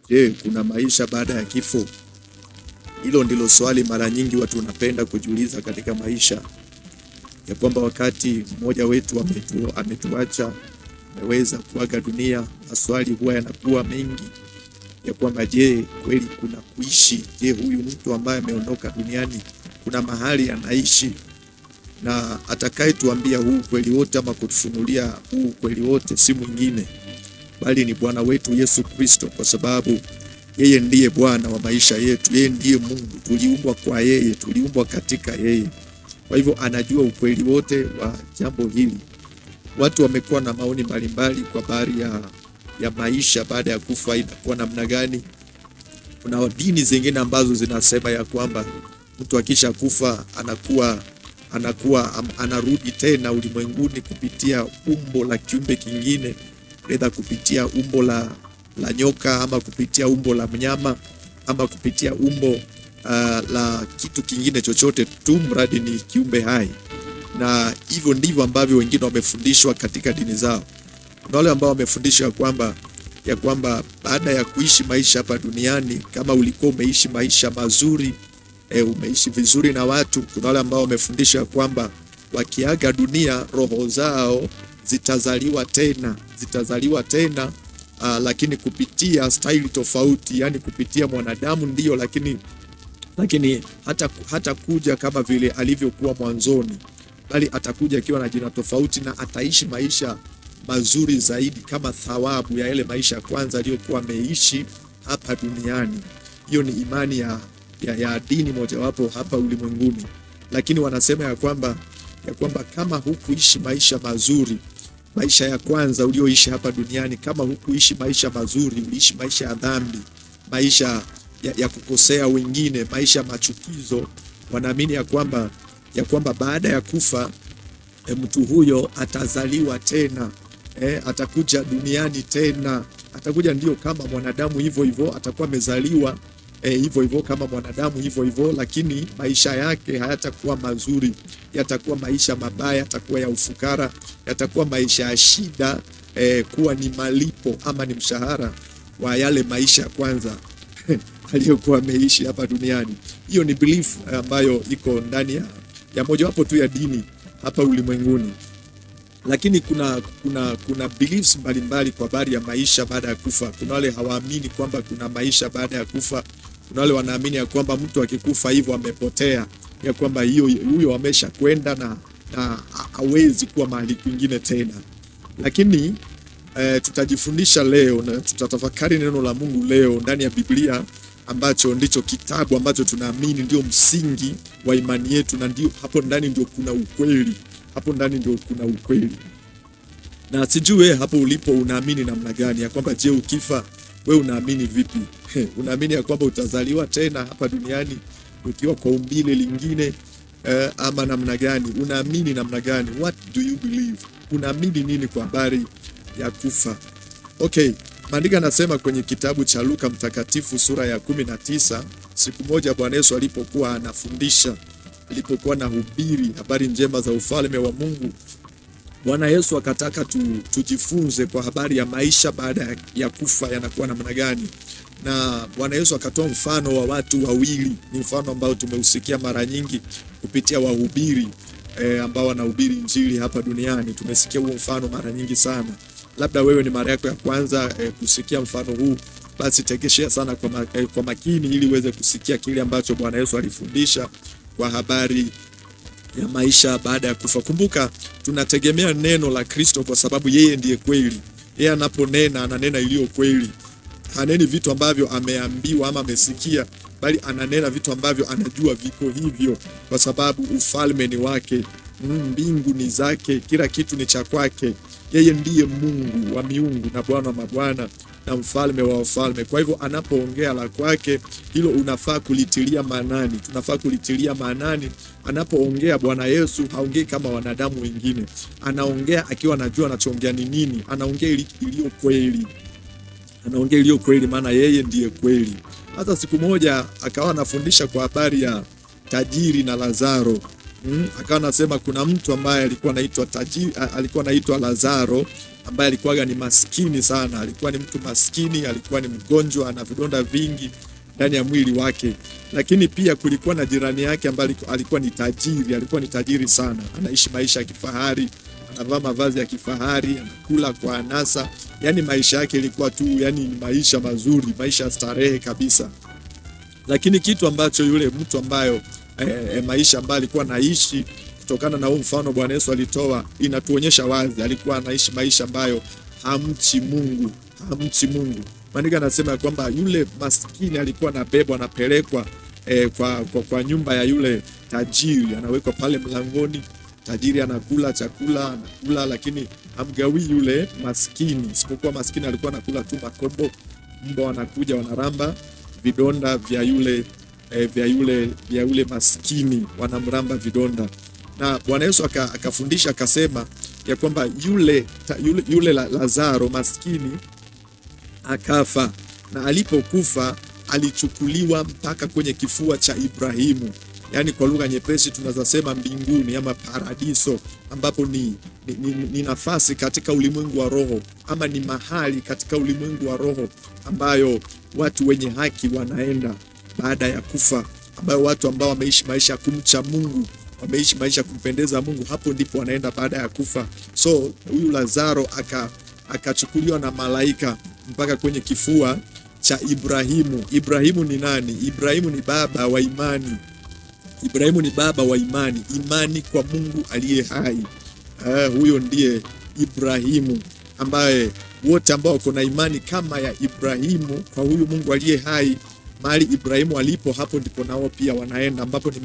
Je, kuna maisha baada ya kifo? Hilo ndilo swali mara nyingi watu wanapenda kujiuliza katika maisha, ya kwamba wakati mmoja wetu ametuacha, ameweza kuaga dunia, maswali huwa yanakuwa mengi ya kwamba je, kweli kuna kuishi? Je, huyu mtu ambaye ameondoka duniani kuna mahali anaishi? Na atakayetuambia huu kweli wote ama kutufunulia huu kweli wote si mwingine bali ni Bwana wetu Yesu Kristo, kwa sababu yeye ndiye Bwana wa maisha yetu. Yeye ndiye Mungu, tuliumbwa kwa yeye, tuliumbwa katika yeye. Kwa hivyo anajua ukweli wote wa jambo hili. Watu wamekuwa na maoni mbalimbali kwa habari ya maisha baada ya kufa inakuwa namna gani. Kuna dini zingine ambazo zinasema ya kwamba mtu akisha kufa anarudi tena ulimwenguni kupitia umbo la kiumbe kingine, aidha kupitia umbo la nyoka ama kupitia umbo la mnyama ama kupitia umbo la kitu kingine chochote tu, mradi ni kiumbe hai. Na hivyo ndivyo ambavyo wengine wamefundishwa katika dini zao. Kuna wale ambao wamefundishwa ya kwamba baada ya kuishi maisha hapa duniani, kama ulikuwa umeishi maisha mazuri, umeishi vizuri na watu, kuna wale ambao wamefundishwa kwamba wakiaga dunia roho zao zitazaliwa tena, lakini kupitia staili tofauti, yani kupitia mwanadamu ndio, lakini hata kuja kama vile alivyokuwa mwanzoni, bali atakuja akiwa na jina tofauti na ataishi maisha mazuri zaidi kama thawabu ya yale maisha ya kwanza aliyokuwa ameishi hapa duniani. Hiyo ni imani ya dini mojawapo hapa ulimwenguni. Lakini wanasema ya kwamba kama hukuishi maisha mazuri, maisha ya kwanza ulioishi hapa duniani, kama hukuishi maisha mazuri, uliishi maisha ya dhambi, maisha ya kukosea wengine, maisha machukizo, wanaamini ya kwamba baada ya kufa mtu huyo atazaliwa tena, atakuja duniani tena, atakuja ndio kama mwanadamu hivyo, atakuwa amezaliwa hivyo kama mwanadamu hivyo, lakini maisha yake hayatakuwa mazuri, yatakuwa maisha mabaya, yatakuwa ya ufukara, yatakuwa maisha ya shida, kuwa ni malipo ama ni mshahara wa yale maisha ya kwanza aliyokuwa ameishi hapa duniani. Hiyo ni belief ambayo iko ndani ya mojawapo tu ya dini hapa ulimwenguni. Lakini kuna beliefs mbalimbali kwa habari ya maisha baada ya kufa. Kuna wale hawaamini kwamba kuna maisha baada ya kufa. Kuna wale wanaamini ya kwamba mtu akikufa hivyo amepotea, ya kwamba huyo amesha kwenda na hawezi kuwa mahali kwingine tena. Lakini tutajifundisha leo na tutatafakari neno la Mungu leo ndani ya Biblia, ambacho ndicho kitabu ambacho tunaamini ndio msingi wa imani yetu, na ndio hapo ndani ndio kuna ukweli. Hapo ndani ndio kuna ukweli. Na sijui hapo ulipo unaamini namna gani, ya kwamba je, ukifa wewe unaamini vipi? Unaamini ya kwamba utazaliwa tena hapa duniani ukiwa kwa umbile lingine, ama namna gani? Unaamini namna gani? What do you believe? Unaamini nini kwa habari ya kufa? Okay, maandiko yanasema kwenye kitabu cha Luka mtakatifu sura ya 19, siku moja Bwana Yesu alipokuwa anafundisha, alipokuwa anahubiri habari njema za ufalme wa Mungu, Bwana Yesu akataka tujifunze kwa habari ya maisha baada ya kufa yanakuwa namna gani. Na Bwana Yesu akatoa mfano wa watu wawili. Ni mfano ambao tumeusikia mara nyingi kupitia wahubiri ambao wanahubiri injili hapa duniani. Tumesikia huo mfano mara nyingi sana. Labda wewe ni mara yako ya kwanza kusikia mfano huu, basi tegeshea sana kwa makini ili uweze kusikia kile ambacho Bwana Yesu alifundisha kwa habari ya maisha baada ya kufa. Kumbuka, tunategemea neno la Kristo kwa sababu yeye ndiye kweli. Yeye anaponena ananena iliyo kweli. Haneni vitu ambavyo ameambiwa ama amesikia, bali ananena vitu ambavyo anajua viko hivyo, kwa sababu ufalme ni wake, mbingu ni zake, kila kitu ni cha kwake. Yeye ndiye Mungu wa miungu na Bwana wa mabwana na mfalme wa wafalme. Kwa hivyo anapoongea la kwake, hilo unafaa kulitilia maanani. Tunafaa kulitilia maanani. Anapoongea Bwana Yesu haongei kama wanadamu wengine. Anaongea akiwa anajua anachoongea ni nini. Anaongea iliyo kweli. Anaongea iliyo kweli, maana yeye ndiye kweli. Hata siku moja akawa anafundisha kwa habari ya tajiri na Lazaro. Akawa anasema kuna mtu ambaye alikuwa anaitwa Lazaro, ambaye alikuwa ni maskini sana. Alikuwa ni mtu maskini, alikuwa ni mgonjwa, ana vidonda vingi ndani ya mwili wake. Lakini pia kulikuwa na jirani yake ambaye alikuwa ni tajiri sana. Anaishi maisha ya kifahari, anavaa mavazi ya kifahari, anakula kwa anasa. Yani maisha yake ilikuwa tu ni maisha mazuri, maisha ya starehe kabisa. Lakini kitu ambacho yule mtu ambayo maisha ambayo alikuwa anaishi, kutokana na huu mfano Bwana Yesu alitoa, inatuonyesha wazi alikuwa anaishi maisha ambayo hamchi Mungu. Maandiko yanasema kwamba yule maskini alikuwa anabebwa, anapelekwa kwa nyumba ya yule tajiri, anawekwa pale mlangoni. Tajiri anakula chakula, lakini hamgawi yule maskini, isipokuwa maskini alikuwa anakula tu makombo. Mbwa wanakuja wanaramba vidonda vya yule maskini, wanamramba vidonda. Na Bwana Yesu akafundisha akasema ya kwamba yule Lazaro maskini akafa, na alipokufa alichukuliwa mpaka kwenye kifua cha Ibrahimu. Yani kwa lugha nyepesi tunaweza sema mbinguni ama paradiso, ambapo ni nafasi katika ulimwengu wa roho, ama ni mahali katika ulimwengu wa roho ambayo watu wenye haki wanaenda baada ya kufa, ambayo watu ambao wameishi maisha ya kumcha Mungu, wameishi maisha kumpendeza Mungu, hapo ndipo wanaenda baada ya kufa. So huyu Lazaro akachukuliwa na malaika mpaka kwenye kifua cha Ibrahimu. Ibrahimu ni nani? Ibrahimu ni baba wa imani. Ibrahimu ni baba wa imani, imani kwa Mungu aliye hai. Huyo ndiye Ibrahimu, ambaye wote ambao wako na imani kama ya Ibrahimu kwa huyu Mungu aliye hai, mahali Ibrahimu alipo, hapo ndipo nao pia wanaenda, ambapo ni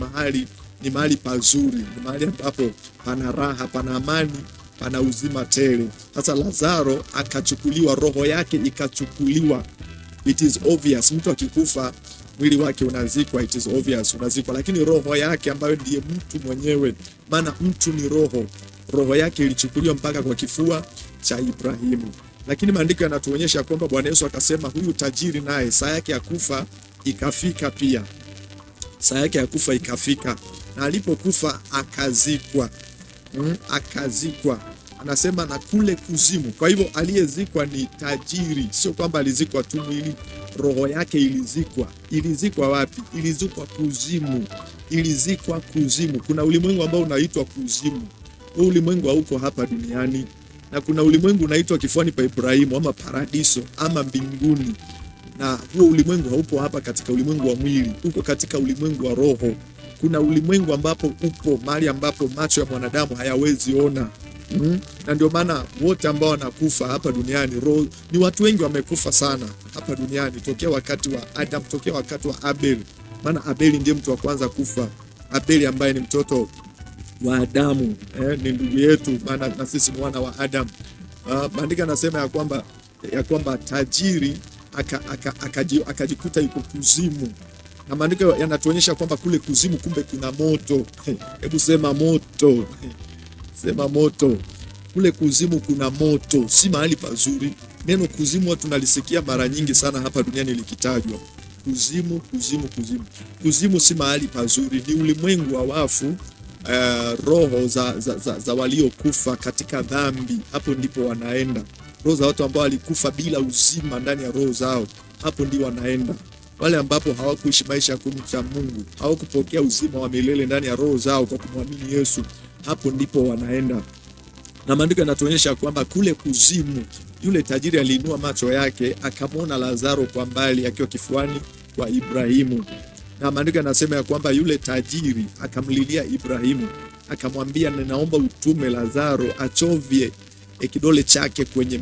mahali pazuri, ni mahali ambapo pana raha, pana amani, pana uzima tele. Sasa Lazaro akachukuliwa, roho yake ikachukuliwa. It is obvious, mtu akikufa mwili wake unazikwa, it is obvious unazikwa, lakini roho yake ambayo ndiye mtu mwenyewe, maana mtu ni roho yake ilichukuliwa mpaka kwa kifua cha Ibrahimu. Lakini maandiko yanatuonyesha kwamba Bwana Yesu akasema huyu tajiri naye saa yake ya kufa ikafika pia. Saa yake ya kufa ikafika, na alipokufa akazikwa. Akazikwa. Anasema na kule kuzimu. Kwa hivyo aliyezikwa ni tajiri, sio kwamba alizikwa tu mwili, roho yake ilizikwa. Ilizikwa wapi? Ilizikwa kuzimu. Ilizikwa kuzimu. Kuna ulimwengu ambao unaitwa kuzimu. Huu ulimwengu hauko hapa duniani. Na kuna ulimwengu unaitwa kifuani pa Ibrahimu ama paradiso ama mbinguni. Na huo ulimwengu haupo hapa katika ulimwengu wa mwili, uko katika ulimwengu wa roho. Kuna ulimwengu ambapo upo mahali ambapo macho ya mwanadamu hayawezi ona. Na ndio maana wote ambao wanakufa hapa duniani, roho ni watu wengi wamekufa sana hapa duniani tokea wakati wa Adam, tokea wakati wa Abel. Maana Abeli ndiye mtu wa kwanza kufa. Abeli ambaye ni mtoto wa Adamu, ni ndugu yetu, maana na sisi ni wana wa Adam. Maandiko yanasema ya kwamba tajiri akajikuta yuko kuzimu. Na maandiko yanatuonyesha kwamba kule kuzimu kumbe kuna moto. Hebu sema moto. Sema moto. Kule kuzimu kuna moto, si mahali pazuri. Neno kuzimu watu tunalisikia mara nyingi sana hapa duniani likitajwa. Kuzimu. Kuzimu si mahali pazuri, ni ulimwengu wa wafu. Roho za waliokufa katika dhambi, hapo ndipo wanaenda. Roho za watu ambao walikufa bila uzima ndani ya roho zao, hapo ndio wanaenda. Wale ambapo hawakuishi maisha ya kumcha Mungu, hawakupokea uzima wa milele ndani ya roho zao kwa kumwamini Yesu, hapo ndipo wanaenda. Na maandiko yanatuonyesha kwamba kule kuzimu, yule tajiri aliinua macho yake akamwona Lazaro kwa mbali akiwa kifuani kwa Ibrahimu. Na maandiko yanasema ya kwamba yule tajiri akamlilia Ibrahimu, akamwambia, ninaomba utume Lazaro achovye kidole chake kwenye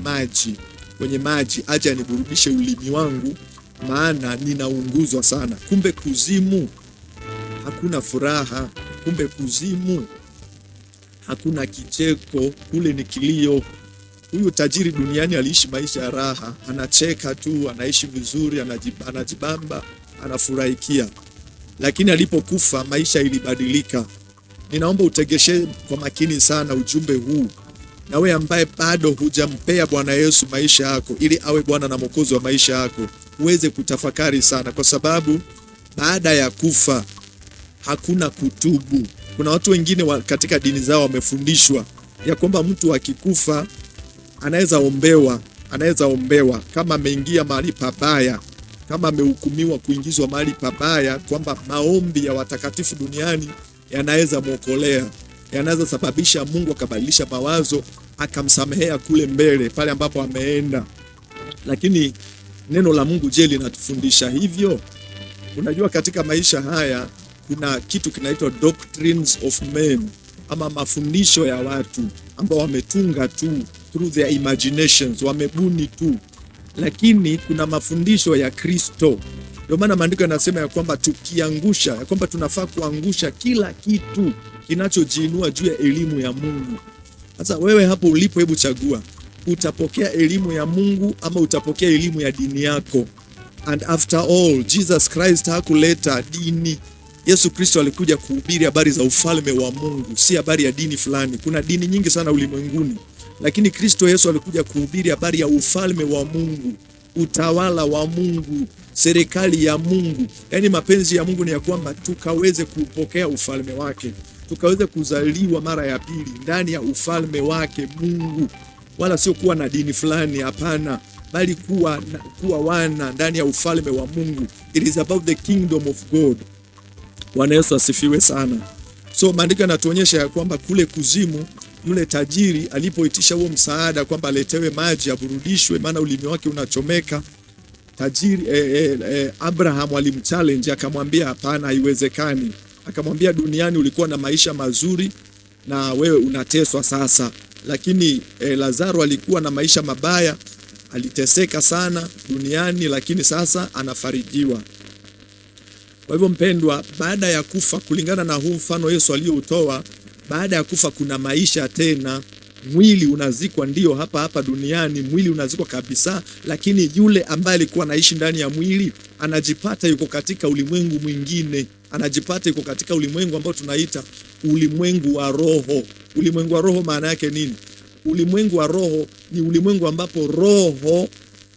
maji aje aniburudishe ulimi wangu, maana ninaunguzwa sana. Kumbe kuzimu hakuna furaha, kumbe kuzimu hakuna kicheko, kule ni kilio. Huyu tajiri duniani aliishi maisha ya raha, anacheka tu, anaishi vizuri, anajibamba, anafurahikia. Lakini alipokufa maisha ilibadilika. Ninaomba utegeshe kwa makini sana ujumbe huu. Na wewe ambaye bado hujampea Bwana Yesu maisha yako ili awe Bwana na Mwokozi wa maisha yako, uweze kutafakari sana, kwa sababu baada ya kufa hakuna kutubu. Kuna watu wengine katika dini zao wamefundishwa ya kwamba mtu akikufa anaweza ombewa kama ameingia mahali pabaya, kama amehukumiwa kuingizwa mahali pabaya, kwamba maombi ya watakatifu duniani yanaweza mwokolea, yanaweza sababisha Mungu akabadilisha mawazo, akamsamehea kule mbele pale ambapo ameenda. Lakini neno la Mungu je, linatufundisha hivyo? Unajua, katika maisha haya kuna kitu kinaitwa doctrines of men, ama mafundisho ya watu ambao wametunga tu through their imaginations, wamebuni tu. Lakini kuna mafundisho ya Kristo. Ndio maana maandiko yanasema ya kwamba tukiangusha, ya kwamba tunafaa kuangusha kila kitu kinachojiinua juu ya elimu ya Mungu. Sasa wewe hapo ulipo, hebu chagua, utapokea elimu ya Mungu ama utapokea elimu ya dini yako? And after all, Jesus Christ hakuleta dini. Yesu Kristo alikuja kuhubiri habari za ufalme wa Mungu, si habari ya dini fulani. Kuna dini nyingi sana ulimwenguni, lakini Kristo Yesu alikuja kuhubiri habari ya ufalme wa Mungu, utawala wa Mungu, serikali ya Mungu. Yaani mapenzi ya Mungu ni ya kwamba tukaweze kupokea ufalme wake, tukaweze kuzaliwa mara ya pili ndani ya ufalme wake Mungu, wala sio kuwa na dini fulani. Hapana, bali kuwa wana ndani ya ufalme wa Mungu. It is about the kingdom of God. Bwana Yesu asifiwe sana. So maandiko yanatuonyesha ya kwamba kule kuzimu, yule tajiri alipoitisha huo msaada kwamba aletewe maji aburudishwe, maana ulimi wake unachomeka, tajiri Abraham alimchallenge, akamwambia hapana, haiwezekani. Akamwambia duniani ulikuwa na maisha mazuri na wewe unateswa sasa, lakini Lazaro alikuwa na maisha mabaya, aliteseka sana duniani, lakini sasa anafarijiwa. Kwa hivyo mpendwa, baada ya kufa, kulingana na huu mfano Yesu aliyoutoa, baada ya kufa kuna maisha tena. Mwili unazikwa, ndio hapa duniani mwili unazikwa kabisa, lakini yule ambaye alikuwa anaishi ndani ya mwili anajipata yuko katika ulimwengu mwingine, anajipata yuko katika ulimwengu ambao tunaita ulimwengu wa roho. Ulimwengu wa roho maana yake nini? Ulimwengu wa roho ni ulimwengu ambapo roho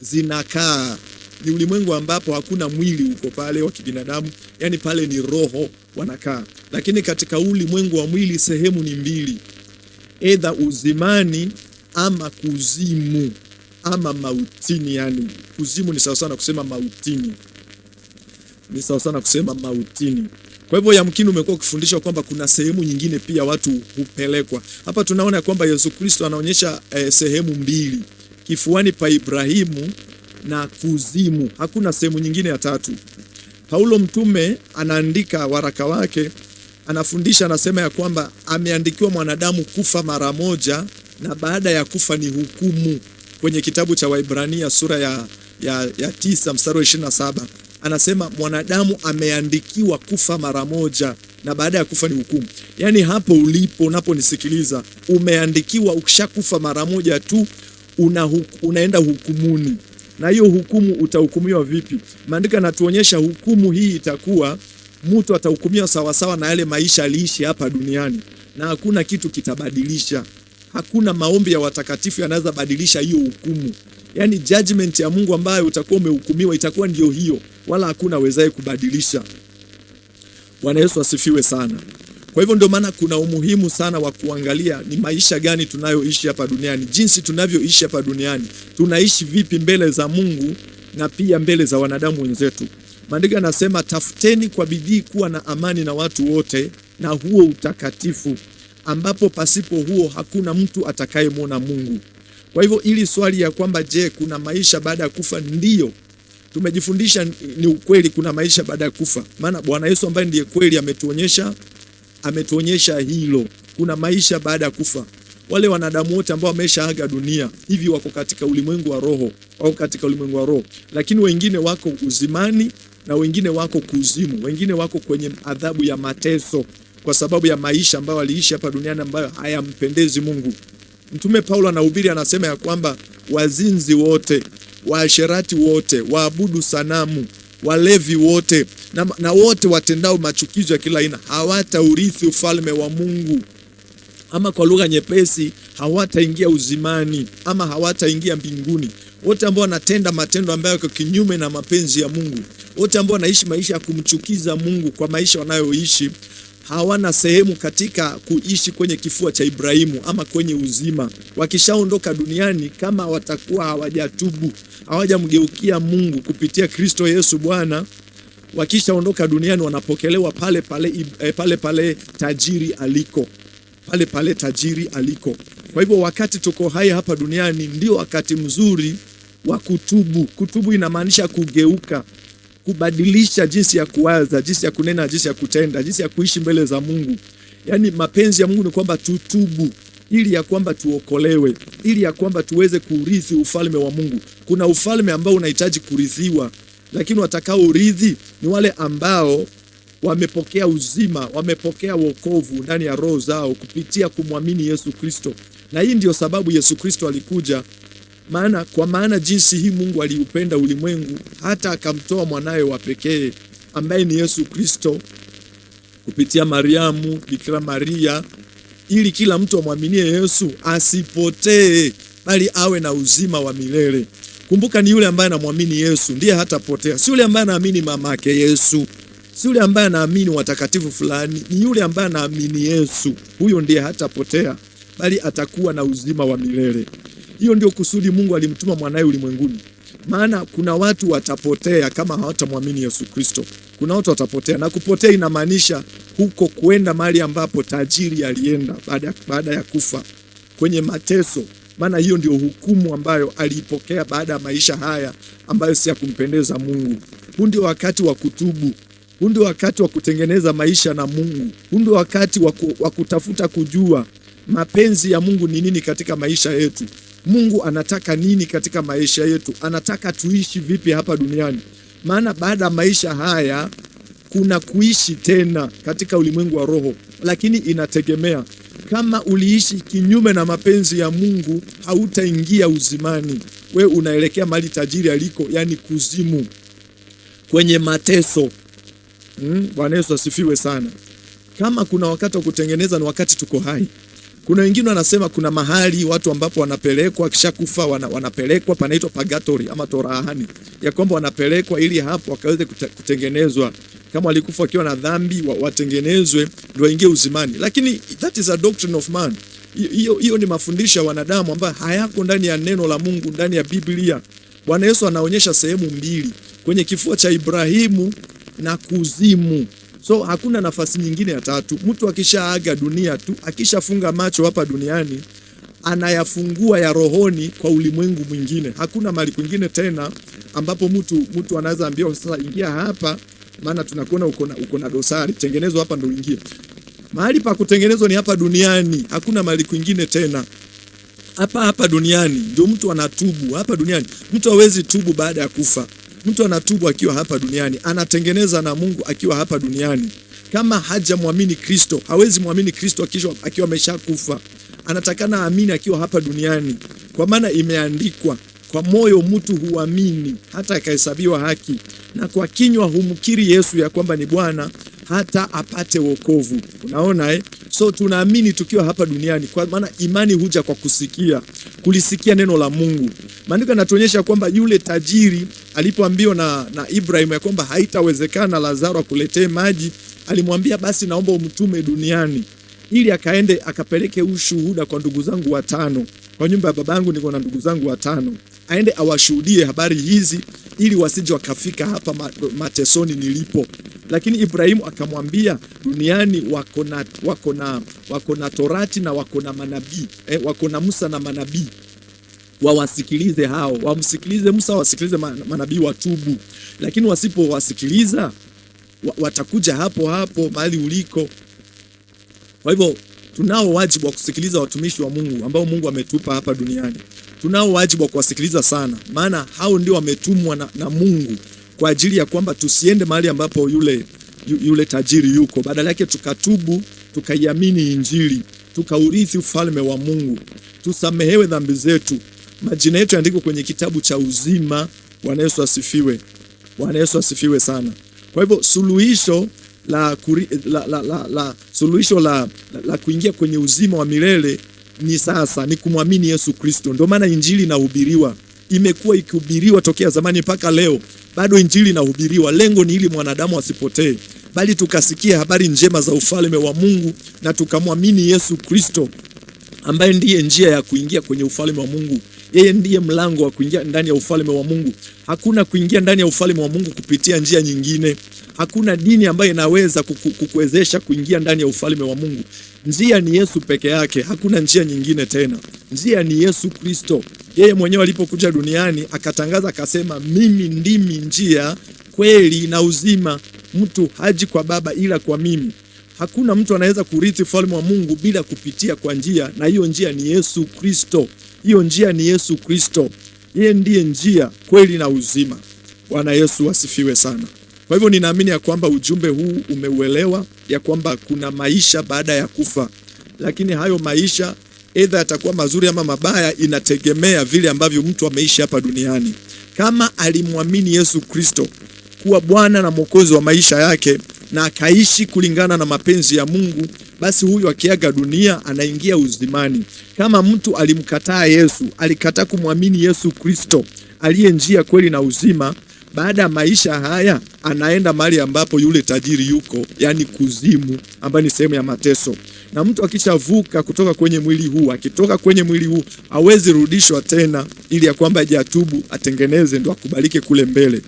zinakaa, ni ulimwengu ambapo hakuna mwili uko pale wa kibinadamu, yani pale ni roho wanakaa. Lakini katika ulimwengu wa mwili sehemu ni mbili, either uzimani ama kuzimu ama mautini. Yani kuzimu ni sawa sana kusema mautini, ni sawa sana kusema mautini. Kwa hivyo yamkini umekuwa ukifundishwa kwamba kuna sehemu nyingine pia watu hupelekwa. Hapa tunaona kwamba Yesu Kristo anaonyesha sehemu mbili, kifuani pa Ibrahimu na kuzimu. Hakuna sehemu nyingine ya tatu. Paulo mtume anaandika waraka wake, anafundisha, anasema ya kwamba ameandikiwa mwanadamu kufa mara moja, na baada ya kufa ni hukumu. Kwenye kitabu cha Waibrania sura ya 9 mstari wa 27 anasema mwanadamu ameandikiwa kufa mara moja, na baada ya kufa ni hukumu. Yaani hapo ulipo unaponisikiliza, umeandikiwa, ukishakufa mara moja tu unaenda hukumuni. Na hiyo hukumu utahukumiwa vipi? Maandiko yanatuonyesha hukumu hii itakuwa mtu atahukumiwa sawasawa na yale maisha aliishi hapa duniani, na hakuna kitu kitabadilisha. Hakuna maombi ya watakatifu yanaweza badilisha hiyo hukumu. Yaani judgment ya Mungu ambayo utakuwa umehukumiwa itakuwa ndio hiyo, wala hakuna wezaye kubadilisha. Bwana Yesu asifiwe sana. Kwa hivyo ndio maana kuna umuhimu sana wa kuangalia ni maisha gani tunayoishi hapa duniani, jinsi tunavyoishi hapa duniani, tunaishi vipi mbele za Mungu na pia mbele za wanadamu wenzetu. Maandiko yanasema tafuteni kwa bidii kuwa na amani na watu wote na huo utakatifu, ambapo pasipo huo hakuna mtu atakayemwona Mungu. Kwa hivyo ili swali ya kwamba je, kuna maisha baada ya kufa, ndiyo tumejifundisha ni ukweli, kuna maisha baada ya kufa. Maana Bwana Yesu ambaye ndiye kweli ametuonyesha hilo, kuna maisha baada ya kufa. Wale wanadamu wote ambao wameshaaga dunia hivi wako katika ulimwengu wa roho, lakini wengine wako uzimani na wengine wako kuzimu, wengine wako kwenye adhabu ya mateso kwa sababu ya maisha ambayo waliishi hapa duniani ambayo hayampendezi Mungu. Mtume Paulo anahubiri, anasema ya kwamba wazinzi wote, waasherati wote, waabudu sanamu, walevi wote na wote watendao machukizo ya kila aina hawataurithi ufalme wa Mungu. Ama kwa lugha nyepesi, hawataingia uzimani ama hawataingia mbinguni. Wote ambao wanatenda matendo ambayo yako kinyume na mapenzi ya Mungu, wote ambao wanaishi maisha ya kumchukiza Mungu kwa maisha wanayoishi, hawana sehemu katika kuishi kwenye kifua cha Ibrahimu ama kwenye uzima. Wakishaondoka duniani, kama watakuwa hawajatubu, hawajamgeukia Mungu kupitia Kristo Yesu Bwana, wakishaondoka duniani wanapokelewa pale pale tajiri aliko. Pale pale tajiri aliko. Kwa hivyo wakati tuko hai hapa duniani ndio wakati mzuri wa kutubu. Kutubu inamaanisha kugeuka, kubadilisha jinsi ya kuwaza, jinsi ya kunena, jinsi ya kutenda, jinsi ya kuishi mbele za Mungu. Yaani mapenzi ya Mungu ni kwamba tutubu ili ya kwamba tuokolewe, ili ya kwamba tuweze kurithi ufalme wa Mungu. Kuna ufalme ambao unahitaji kurithiwa, lakini watakao urithi ni wale ambao wamepokea uzima, wamepokea wokovu ndani ya roho zao kupitia kumwamini Yesu Kristo. Na hii ndio sababu Yesu Kristo alikuja. Kwa maana jinsi hii Mungu aliupenda ulimwengu hata akamtoa mwanawe wa pekee ambaye ni Yesu Kristo kupitia Mariamu, Bikira Maria, ili kila mtu amwaminie Yesu asipotee bali awe na uzima wa milele. Kumbuka, ni yule ambaye anamwamini Yesu ndiye hatapotea. Si yule ambaye anaamini mamake Yesu, si yule ambaye anaamini watakatifu fulani, ni yule ambaye anaamini Yesu. Huyo ndiye hatapotea bali atakuwa na uzima wa milele. Hiyo ndio kusudi Mungu alimtuma mwanae ulimwenguni. Maana kuna watu watapotea kama hawatamwamini Yesu Kristo. Kuna watu watapotea, na kupotea inamaanisha huko kuenda mahali ambapo tajiri alienda baada ya kufa, kwenye mateso. Maana hiyo ndio hukumu ambayo aliipokea baada ya maisha haya ambayo si ya kumpendeza Mungu. Huu ndio wakati wa kutubu. Huu ndio wakati wa kutengeneza maisha na Mungu. Huu ndio wakati wa kutafuta kujua mapenzi ya Mungu ni nini katika maisha yetu. Mungu anataka nini katika maisha yetu? Anataka tuishi vipi hapa duniani? Maana baada ya maisha haya kuna kuishi tena katika ulimwengu wa roho, lakini inategemea. Kama uliishi kinyume na mapenzi ya Mungu, hautaingia uzimani. We unaelekea mahali tajiri aliko, yani kuzimu, kwenye mateso. Bwana Yesu asifiwe sana. Kama kuna wakati wa kutengeneza, ni wakati tuko hai. Kuna wengine wanasema kuna mahali watu ambapo wanapelekwa kishakufa, wanapelekwa panaitwa purgatory ama torahani, ya kwamba wanapelekwa ili hapo wakaweze kutengenezwa. Kama walikufa wakiwa na dhambi, watengenezwe ndio waingie uzimani. Lakini that is a doctrine of man. Hiyo ni mafundisho ya wanadamu ambayo hayako ndani ya neno la Mungu, ndani ya Biblia. Bwana Yesu anaonyesha sehemu mbili, kwenye kifua cha Ibrahimu na kuzimu. So hakuna nafasi nyingine ya tatu. Mtu akishaaga dunia tu, akishafunga macho hapa duniani, anayafungua ya rohoni kwa ulimwengu mwingine. Hakuna mahali kwingine tena ambapo mtu anaweza ambiwa sasa ingia hapa, maana tunakuona uko na dosari, tengenezwa hapa ndio ingie. Mahali pa kutengenezwa ni hapa duniani. Hakuna mahali kwingine tena. Hapa duniani ndio mtu anatubu. Hapa duniani mtu hawezi tubu baada ya kufa. Mtu anatubu akiwa hapa duniani, anatengeneza na Mungu akiwa hapa duniani. Kama hajamwamini Kristo, hawezi muamini Kristo akiwa ameshakufa. Anatakana aamini akiwa hapa duniani, kwa maana imeandikwa, kwa moyo mtu huamini hata akahesabiwa haki, na kwa kinywa humkiri Yesu ya kwamba ni Bwana hata apate wokovu. Unaona So tunaamini tukiwa hapa duniani, kwa maana imani huja kwa kulisikia neno la Mungu. Maandiko yanatuonyesha kwamba yule tajiri alipoambiwa na Ibrahim ya kwamba haitawezekana Lazaro akuletee maji, alimwambia basi naomba umtume duniani ili akaende akapeleke ushuhuda kwa ndugu zangu 5. Kwa nyumba ya babangu niko na ndugu zangu 5. Aende awashuhudie habari hizi ili wasije wakafika hapa matesoni nilipo. Lakini Ibrahimu akamwambia duniani wako na Torati na wako na manabii, wako na Musa na manabii. Wawasikilize hao, wamsikilize Musa, wasikilize manabii, watubu. Lakini wasipowasikiliza watakuja hapo mahali uliko. Kwa hivyo tunao wajibu wa kusikiliza watumishi wa Mungu ambao Mungu ametupa hapa duniani. Tunao wajibu wa kuwasikiliza sana, maana hao ndio wametumwa na Mungu kwa ajili ya kwamba tusiende mahali ambapo yule tajiri yuko. Badala yake tukatubu, tukaiamini Injili, tukaurithi ufalme wa Mungu, tusamehewe dhambi zetu, majina yetu yaandikwe kwenye kitabu cha uzima. Bwana Yesu asifiwe. Bwana Yesu asifiwe sana. Kwa hivyo suluhisho la kuingia kwenye uzima wa milele ni kumwamini Yesu Kristo. Ndio maana Injili inahubiriwa. Imekuwa ikihubiriwa tokea zamani mpaka leo. Bado Injili inahubiriwa. Lengo ni ili mwanadamu asipotee, bali tukasikia habari njema za ufalme wa Mungu na tukamwamini Yesu Kristo ambaye ndiye njia ya kuingia kwenye ufalme wa Mungu. Yeye ndiye mlango wa kuingia ndani ya ufalme wa Mungu. Hakuna kuingia ndani ya ufalme wa Mungu kupitia njia nyingine. Hakuna dini ambayo inaweza kukuwezesha kuingia ndani ya ufalme wa Mungu. Njia ni Yesu peke yake, hakuna njia nyingine tena. Njia ni Yesu Kristo. Yeye mwenyewe alipokuja duniani akatangaza akasema, mimi ndimi njia, kweli na uzima. Mtu haji kwa Baba ila kwa mimi. Hakuna mtu anaweza kurithi ufalme wa Mungu bila kupitia kwa njia, na hiyo njia ni Yesu Kristo. Hiyo njia ni Yesu Kristo. Yeye ndiye njia, kweli na uzima. Bwana Yesu asifiwe sana. Kwa hivyo ninaamini ya kwamba ujumbe huu umeuelewa, ya kwamba kuna maisha baada ya kufa. Lakini hayo maisha either yatakuwa mazuri ama mabaya, inategemea vile ambavyo mtu ameishi hapa duniani. Kama alimwamini Yesu Kristo kuwa Bwana na Mwokozi wa maisha yake na akaishi kulingana na mapenzi ya Mungu, basi huyu akiaga dunia anaingia uzimani. Kama mtu alimkataa Yesu, alikataa kumwamini Yesu Kristo aliye njia, kweli na uzima, baada ya maisha haya anaenda mahali ambapo yule tajiri yuko, yani kuzimu, ambayo ni sehemu ya mateso. Na mtu akishavuka kutoka kwenye mwili huu, akitoka kwenye mwili huu, hawezi rudishwa tena ili ya kwamba aje atubu, atengeneze, ndo akubalike kule mbele.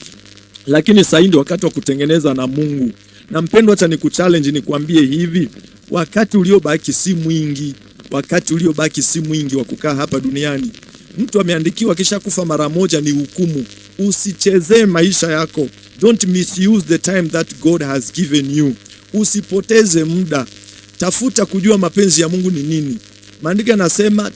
Lakini sasa ndio wakati wa kutengeneza na Mungu. Na mpendwa, acha nikuchallenge nikwambie hivi, wakati uliobaki si mwingi. Wakati uliobaki si mwingi wa kukaa hapa duniani. Mtu ameandikiwa kisha kufa mara moja ni hukumu. Usichezee maisha yako. Don't misuse the time that God has given you. Usipoteze muda. Tafuta kujua mapenzi ya Mungu ni nini. Maandiko yanasema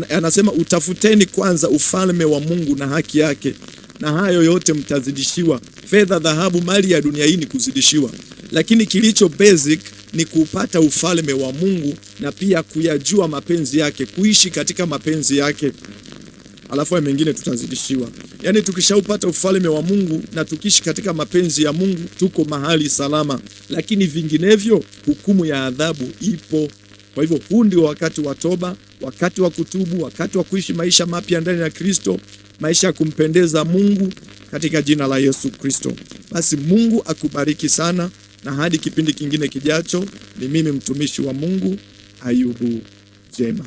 anasema utafuteni kwanza ufalme wa Mungu na haki yake, na hayo yote mtazidishiwa. Fedha, dhahabu, mali ya dunia hii ni kuzidishiwa, lakini kilicho basic ni kupata ufalme wa Mungu na pia kuyajua mapenzi yake, kuishi katika mapenzi yake. Alafu ya mengine tutazidishiwa. Yaani tukishaupata ufalme wa Mungu na tukiishi katika mapenzi ya Mungu, tuko mahali salama, lakini vinginevyo hukumu ya adhabu ipo. Kwa hivyo huu ndio wakati wa toba, wakati wa kutubu, wakati wa kuishi maisha mapya ndani ya Kristo, maisha ya kumpendeza Mungu katika jina la Yesu Kristo. Basi Mungu akubariki sana, na hadi kipindi kingine kijacho, ni mimi mtumishi wa Mungu Ayubu Jema.